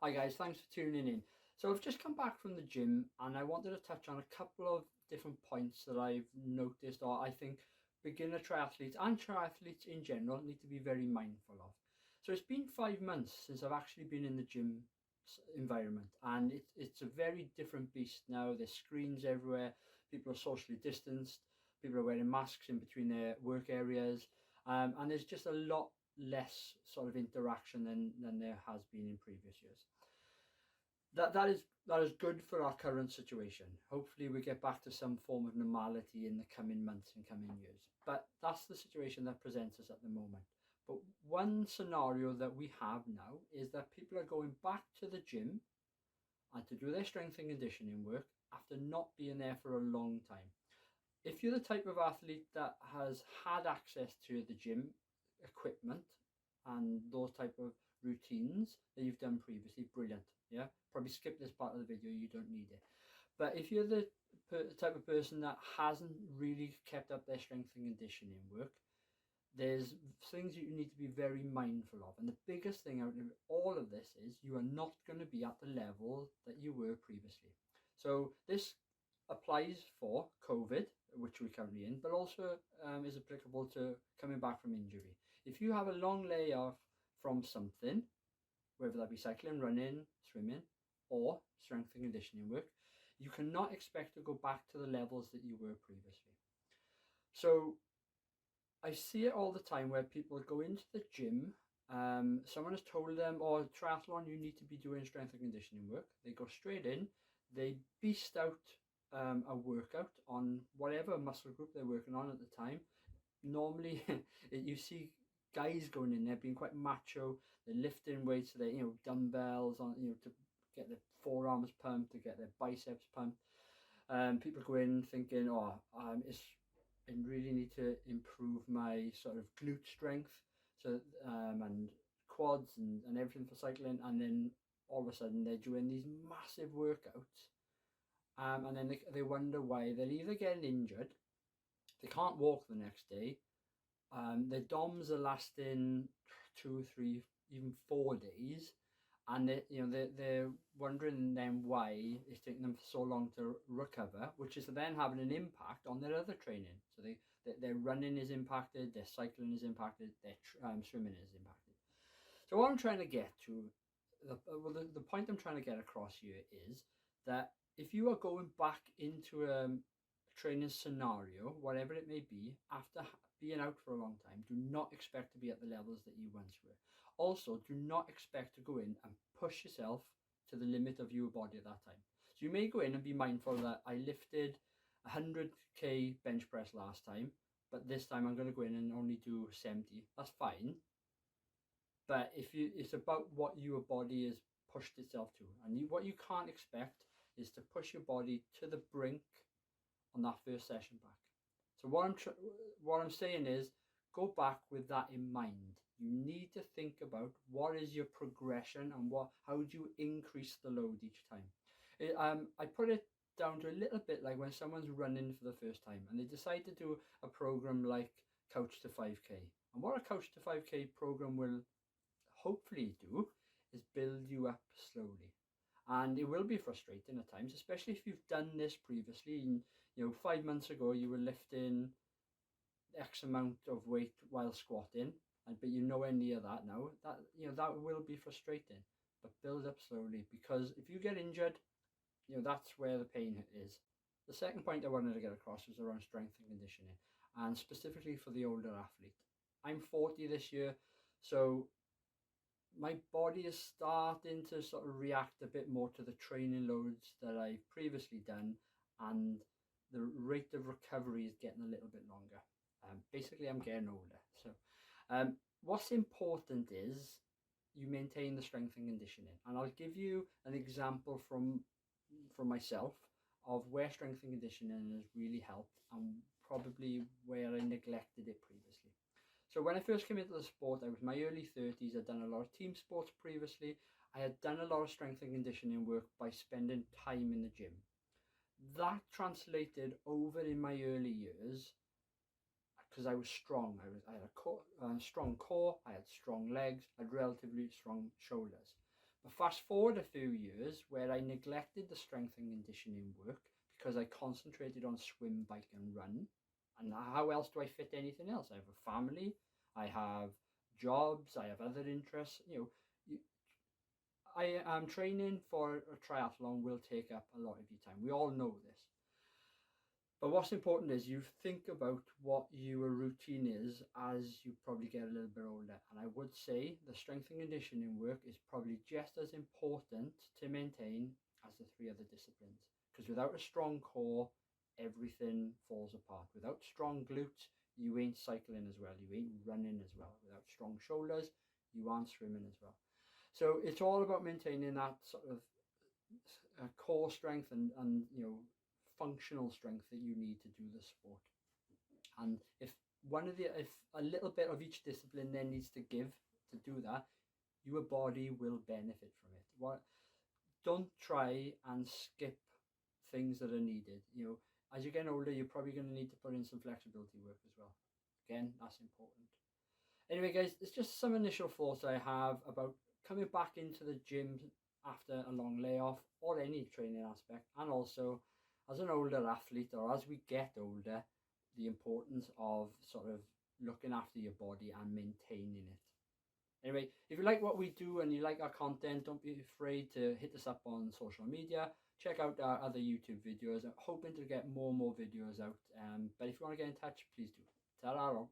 Hi guys, thanks for tuning in. So I've just come back from the gym and I wanted to touch on a couple of different points that I've noticed or I think beginner triathletes and triathletes in general need to be very mindful of. So it's been 5 months since I've actually been in the gym environment and it's a very different beast now. There's screens everywhere, people are socially distanced, people are wearing masks in between their work areas, and there's just a lot less sort of interaction than there has been in previous years. That is good for our current situation. Hopefully we get back to some form of normality in the coming months and coming years. But that's the situation that presents us at the moment. But one scenario that we have now is that people are going back to the gym and to do their strength and conditioning work after not being there for a long time. If you're the type of athlete that has had access to the gym equipment and those type of routines that you've done previously, brilliant. Yeah, probably skip this part of the video, you don't need it. But if you're the type of person that hasn't really kept up their strength and conditioning work, there's things that you need to be very mindful of. And the biggest thing out of all of this is you are not going to be at the level that you were previously. So this applies for COVID, which we're currently in, but also is applicable to coming back from injury. If you have a long layoff from something, whether that be cycling, running, swimming, or strength and conditioning work, you cannot expect to go back to the levels that you were previously. So I see it all the time where people go into the gym. Someone has told them, "Oh, triathlon, you need to be doing strength and conditioning work." They go straight in, they beast out a workout on whatever muscle group they're working on at the time. Normally, you see guys going in there being quite macho. They're lifting weights, so they dumbbells on to get their forearms pumped, to get their biceps pumped. People go in thinking, "Oh, I really need to improve my sort of glute strength, so and quads and everything for cycling." And then all of a sudden they're doing these massive workouts, and then they wonder why they're either getting injured, they can't walk the next day, their DOMs are lasting 2, 3, even 4 days, and they're wondering then why it's taking them so long to recover, which is then having an impact on their other training. So their running is impacted, their cycling is impacted, their swimming is impacted. So what I'm trying to get to, the point I'm trying to get across here is that if you are going back into a training scenario, whatever it may be, after being out for a long time, do not expect to be at the levels that you once were. Also, do not expect to go in and push yourself to the limit of your body at that time. So you may go in and be mindful that I lifted 100k bench press last time, but this time I'm going to go in and only do 70. That's fine. But it's about what your body has pushed itself to, and what you can't expect is to push your body to the brink on that first session back. So what I'm saying is, go back with that in mind. You need to think about what is your progression and how do you increase the load each time. I put it down to a little bit like when someone's running for the first time and they decide to do a program like Couch to 5K. And what a Couch to 5K program will hopefully do is build you up slowly. And it will be frustrating at times, especially if you've done this previously. And 5 months ago you were lifting X amount of weight while squatting, but you're nowhere near that now. That will be frustrating. But build up slowly, because if you get injured, that's where the pain is. The second point I wanted to get across was around strength and conditioning, and specifically for the older athlete. I'm 40 this year, so my body is starting to sort of react a bit more to the training loads that I've previously done, and the rate of recovery is getting a little bit longer. Basically, I'm getting older. So what's important is you maintain the strength and conditioning. And I'll give you an example from myself of where strength and conditioning has really helped and probably where I neglected it previously. So when I first came into the sport, I was in my early 30s. I'd done a lot of team sports previously. I had done a lot of strength and conditioning work by spending time in the gym. That translated over in my early years because I was strong. I had a strong core, I had strong legs, I had relatively strong shoulders. But fast forward a few years where I neglected the strength and conditioning work because I concentrated on swim, bike, and run. And how else do I fit anything else? I have a family, I have jobs, I have other interests. I am training for a triathlon will take up a lot of your time. We all know this. But what's important is you think about what your routine is as you probably get a little bit older. And I would say the strength and conditioning work is probably just as important to maintain as the three other disciplines. Because without a strong core, everything falls apart. Without strong glutes, you ain't cycling as well. You ain't running as well. Without strong shoulders, you aren't swimming as well. So it's all about maintaining that sort of core strength and functional strength that you need to do the sport. And if a little bit of each discipline then needs to give to do that, your body will benefit from it. Don't try and skip things that are needed. As you get older, you're probably going to need to put in some flexibility work as well. Again, that's important. Anyway, guys, it's just some initial thoughts I have about coming back into the gym after a long layoff or any training aspect, and also as an older athlete, or as we get older, the importance of sort of looking after your body and maintaining it. Anyway, if you like what we do and you like our content, don't be afraid to hit us up on social media. Check out our other YouTube videos. I'm hoping to get more and more videos out. But if you want to get in touch, please do. Ta-ra.